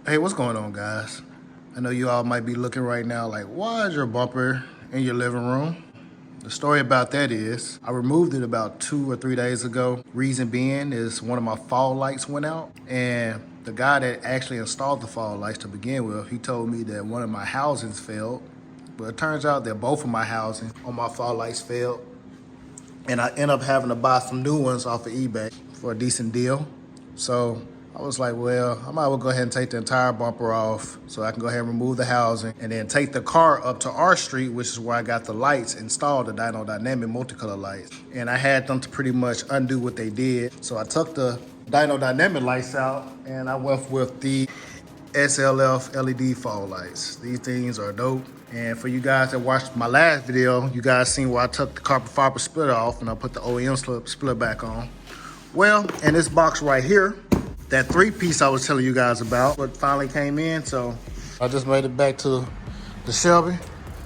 Hey, what's going on, guys? I know you all might be looking right now like, why is your bumper in your living room? The story about that is I removed it about 2 or 3 days ago. Reason being is one of my fog lights went out, and the guy that actually installed the fog lights to begin with, he told me that one of my housings failed. But it turns out that both of my housings on my fog lights failed, and I end up having to buy some new ones off of eBay for a decent deal. So I was like, well, I might as well go ahead and take the entire bumper off so I can go ahead and remove the housing and then take the car up to our street, which is where I got the lights installed, the Dyno Dynamic multicolor lights. And I had them to pretty much undo what they did. So I took the Dyno Dynamic lights out and I went with the SLF LED Fog Lights. These things are dope. And for you guys that watched my last video, you guys seen where I took the carbon fiber splitter off and I put the OEM splitter back on. Well, in this box right here, that 3-piece I was telling you guys about, what finally came in. So I just made it back to the Shelby.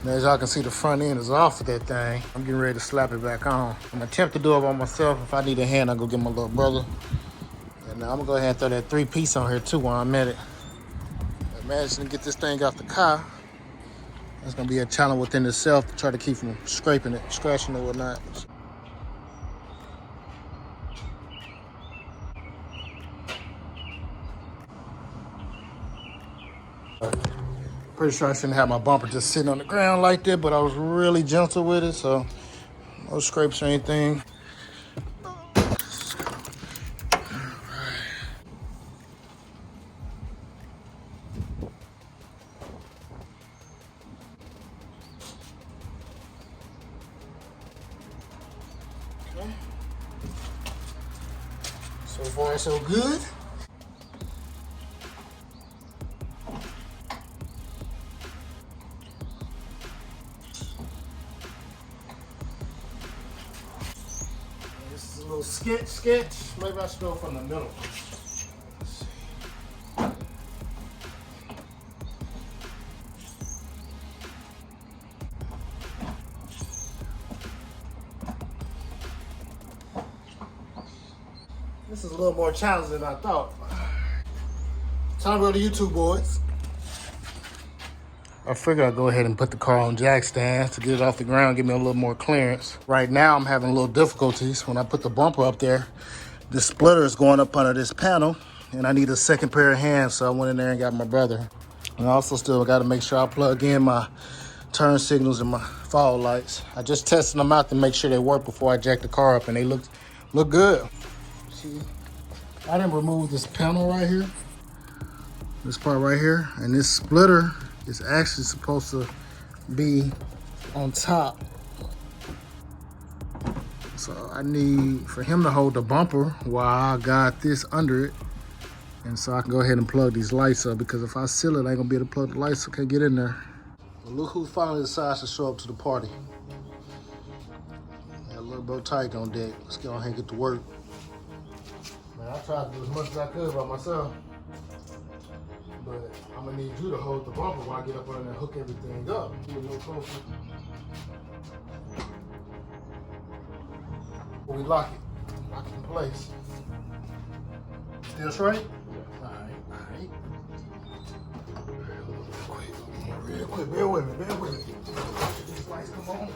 And as y'all can see, the front end is off of that thing. I'm getting ready to slap it back on. I'm gonna attempt to do it by myself. If I need a hand, I'll go get my little brother. And I'm gonna go ahead and throw that 3-piece on here too while I'm at it. Imagine to get this thing off the car. That's gonna be a challenge within itself to try to keep from scraping it, scratching it, or whatnot. Pretty sure I shouldn't have my bumper just sitting on the ground like that, but I was really gentle with it, so no scrapes or anything. Okay. So far, so good. This is a little sketch. Maybe I should go from the middle. This is a little more challenging than I thought. Time to go to YouTube, boys. I figured I'd go ahead and put the car on jack stands to get it off the ground, give me a little more clearance. Right now, I'm having a little difficulties. When I put the bumper up there, the splitter is going up under this panel, and I need a second pair of hands, so I went in there and got my brother. And I also still got to make sure I plug in my turn signals and my fog lights. I just tested them out to make sure they work before I jack the car up, and they look good. See, I didn't remove this panel right here, this part right here, and this splitter is actually supposed to be on top. So I need for him to hold the bumper while I got this under it. And so I can go ahead and plug these lights up, because if I seal it, I ain't gonna be able to plug the lights, so I can't get in there. Well, look who finally decides to show up to the party. Got a little bro Tyke on deck. Let's get on here and get to work. Man, I tried to do as much as I could by myself. But I'm gonna need you to hold the bumper while I get up under and hook everything up. Get a little closer. We lock it in place. Still straight? Yeah. All right. Real quick, bear with me. These lights come on.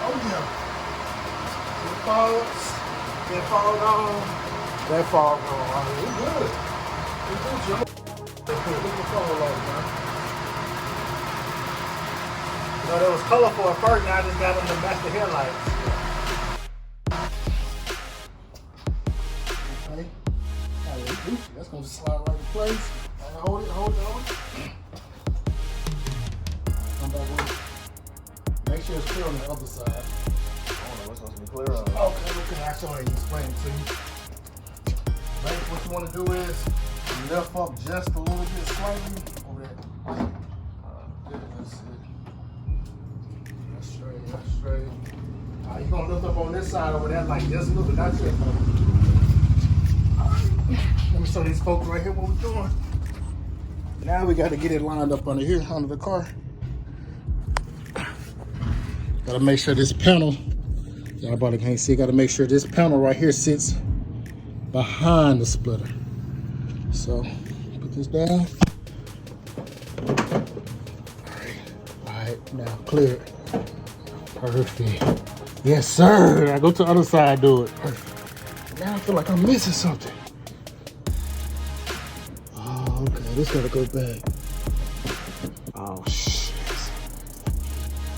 Oh yeah. Fogs, that fog on, that fog on. We good. We good, Joe. Look at the fog light, man. You know, they was colorful at first, now I just got them to match the headlights. Okay. That's gonna slide right in place. Hold it. Come back with it. Make sure it's clear on the other side. Clear on. Okay, I saw it explain to you. Right, what you want to do is lift up just a little bit slightly over that. That's straight. You're going to lift up on this side over that like just a little bit. That's it. Alright. Let me show these folks right here what we're doing. Now we got to get it lined up under here, under the car. Got to make sure this panel Y'all probably can't see. Got to make sure this panel right here sits behind the splitter. So put this down. All right, now clear it. Perfect. Yes, sir. Now go to the other side, do it. Perfect. Now I feel like I'm missing something. Oh, okay. This gotta go back. Oh, shit.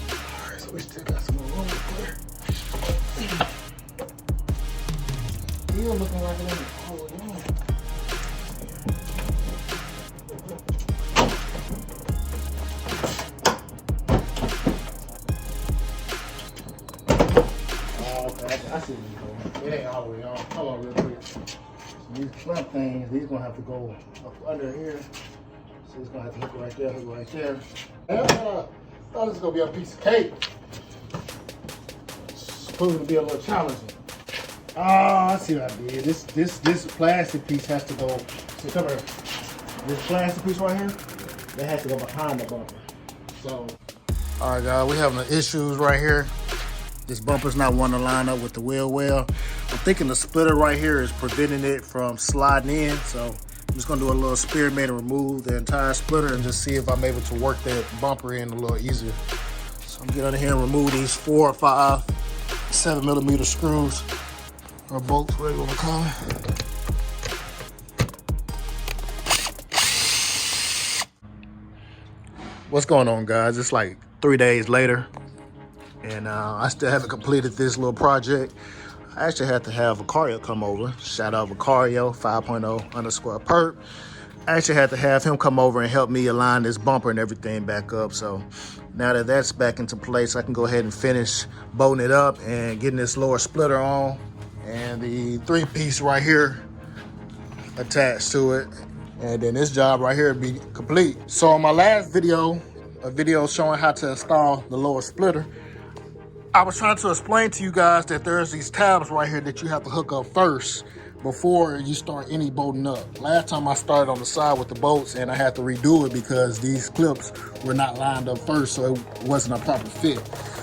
All right, so we still got some more room to clear. Still looking like it ain't all the way on. I see where you're going. It ain't all the way on. Hold on real quick. So these front things, these gonna have to go up under here. So it's gonna have to hook right there, hook right there. I thought this was gonna be a piece of cake. It's supposed to be a little challenging. Oh, I see what I did. This plastic piece has to go. See, come here. This plastic piece right here, that has to go behind the bumper. So, all right, guys, we having issues right here. This bumper's not wanting to line up with the wheel well. I'm thinking the splitter right here is preventing it from sliding in. So I'm just gonna do a little experiment and remove the entire splitter and just see if I'm able to work that bumper in a little easier. So I'm gonna get under here and remove these 4 or 5 7mm screws or bolts, whatever you wanna call it. What's going on, guys? It's like 3 days later. And I still haven't completed this little project. I actually had to have Vicario come over. Shout out Vicario, 5.0_perp. I actually had to have him come over and help me align this bumper and everything back up. So now that that's back into place, I can go ahead and finish bolting it up and getting this lower splitter on. And the 3-piece right here attached to it. And then this job right here be complete. So on my last video, a video showing how to install the lower splitter, I was trying to explain to you guys that there's these tabs right here that you have to hook up first before you start any bolting up. Last time I started on the side with the bolts and I had to redo it because these clips were not lined up first, so it wasn't a proper fit.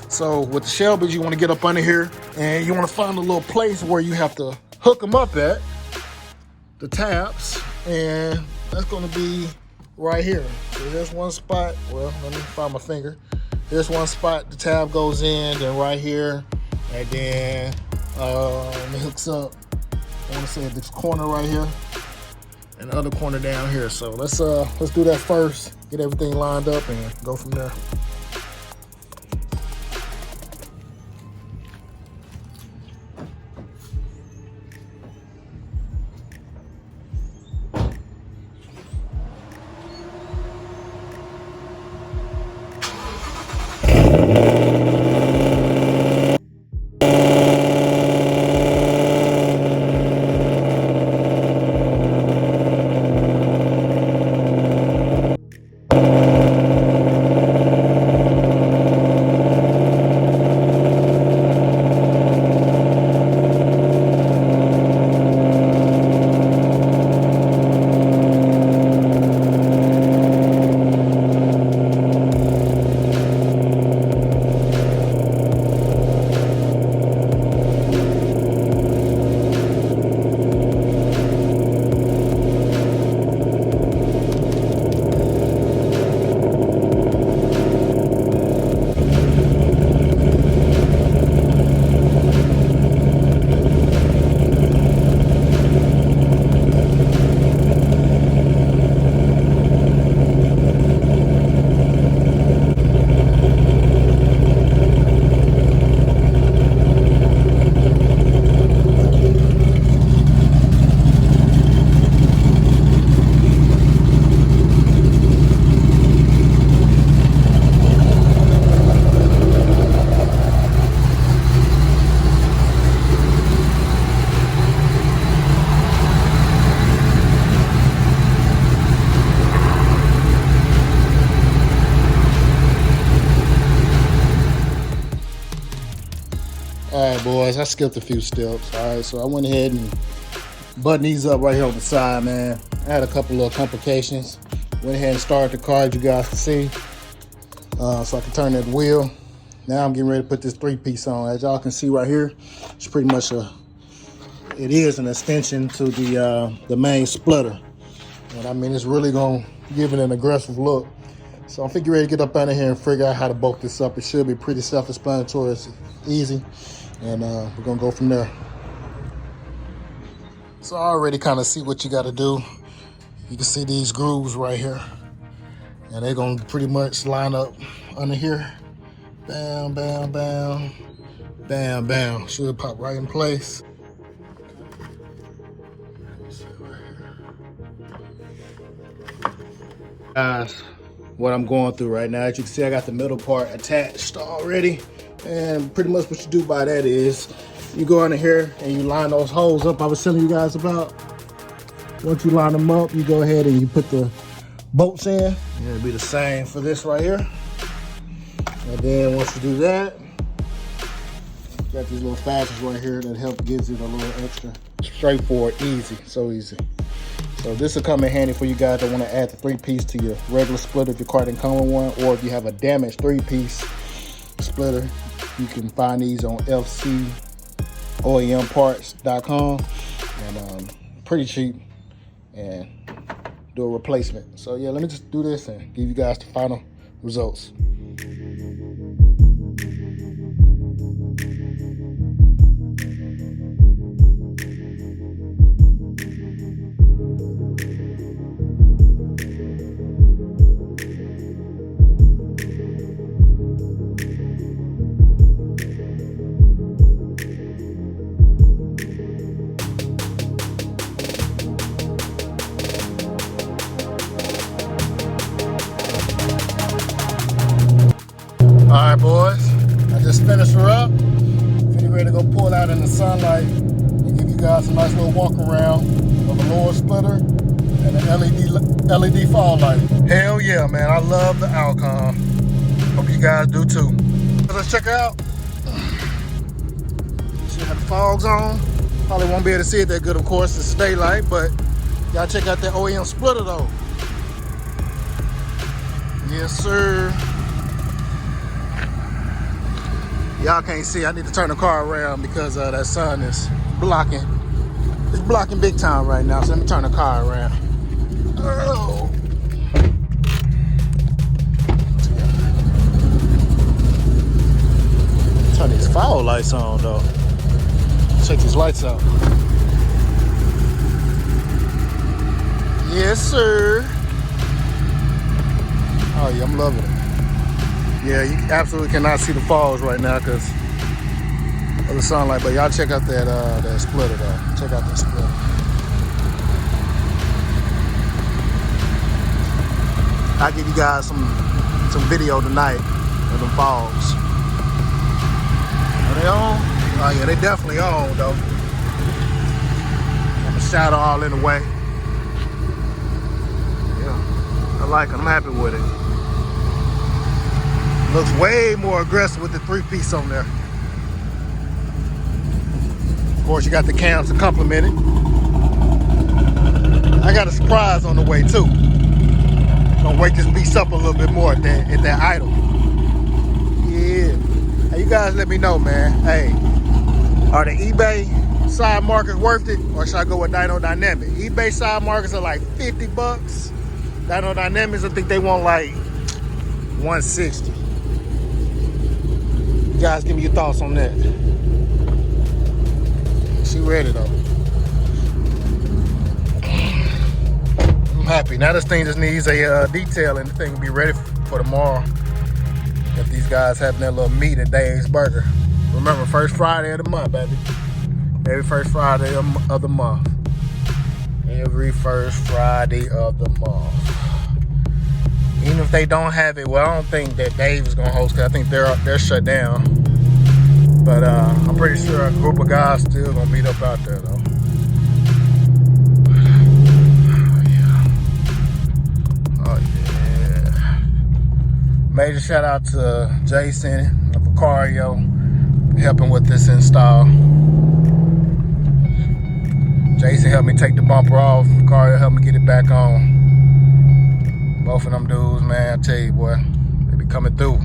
So with the Shelbys, you want to get up under here and you want to find a little place where you have to hook them up at, the tabs, and that's going to be right here. So there's one spot. Well, let me find my finger. There's one spot the tab goes in, then right here, and then it hooks up. I want to say this corner right here, and the other corner down here. So let's do that first, get everything lined up, and go from there. All right, boys, I skipped a few steps. All right, so I went ahead and buttoned these up right here on the side, man. I had a couple of complications. Went ahead and started the car, as you guys can see. So I can turn that wheel. Now I'm getting ready to put this 3-piece on. As y'all can see right here, it's pretty much it is an extension to the main splitter. And I mean, it's really gonna give it an aggressive look. So I'm figuring ready to get up out of here and figure out how to bulk this up. It should be pretty self-explanatory, it's easy. And we're gonna go from there. So I already kind of see what you gotta do. You can see these grooves right here. And they're gonna pretty much line up under here. Bam, bam, bam, bam, bam. Should pop right in place. Guys, what I'm going through right now, as you can see, I got the middle part attached already. And pretty much what you do by that is you go under here and you line those holes up I was telling you guys about. Once you line them up, you go ahead and you put the bolts in. And it'll be the same for this right here. And then once you do that, you got these little facets right here that help gives it a little extra. Straightforward, easy, so easy. So this will come in handy for you guys that want to add the 3-piece to your regular splitter if your car didn't come with one, or if you have a damaged 3-piece splitter, you can find these on fcoemparts.com, and pretty cheap, and do a replacement. So yeah, let me just do this and give you guys the final results. All right, boys, I just finished her up. Getting ready to go pull out in the sunlight and give you guys a nice little walk around of a lower splitter and an LED fog light. Hell yeah, man, I love the outcome. Hope you guys do too. Let's check her out. See how the fog's on. Probably won't be able to see it that good, of course, it's daylight, but y'all check out that OEM splitter though. Yes, sir. Y'all can't see, I need to turn the car around because that sun is blocking. It's blocking big time right now, so let me turn the car around. Oh. Turn these fog lights on though. Check these lights out. Yes, sir. Oh yeah, I'm loving it. Yeah, you absolutely cannot see the falls right now because of the sunlight, but y'all check out that splitter though. Check out that splitter. I'll give you guys some video tonight of the falls. Are they on? Oh yeah, they definitely on though. Got the shadow all in the way. Yeah, I like it. I'm happy with it. Looks way more aggressive with the 3-piece on there. Of course, you got the cams to complement it. I got a surprise on the way too. Gonna wake this beast up a little bit more at that idle. Yeah. Hey, you guys let me know, man. Hey, are the eBay side markers worth it, or should I go with Dyno Dynamic? eBay side markers are like 50 bucks. Dyno Dynamics, I think they want like 160. Guys, give me your thoughts on that. She ready though. I'm happy. Now this thing just needs a detail, and the thing will be ready for tomorrow. If these guys having their little meet at Dave's Burger. Remember, first Friday of the month, baby. Every first Friday of the month. Every first Friday of the month. Even if they don't have it, well, I don't think that Dave is gonna host, because I think they're shut down. But I'm pretty sure a group of guys still gonna meet up out there though. Oh yeah. Major shout out to Jason of Vicario helping with this install. Jason helped me take the bumper off. Vicario helped me get it back on. Both of them dudes, man, I tell you, boy, they be coming through.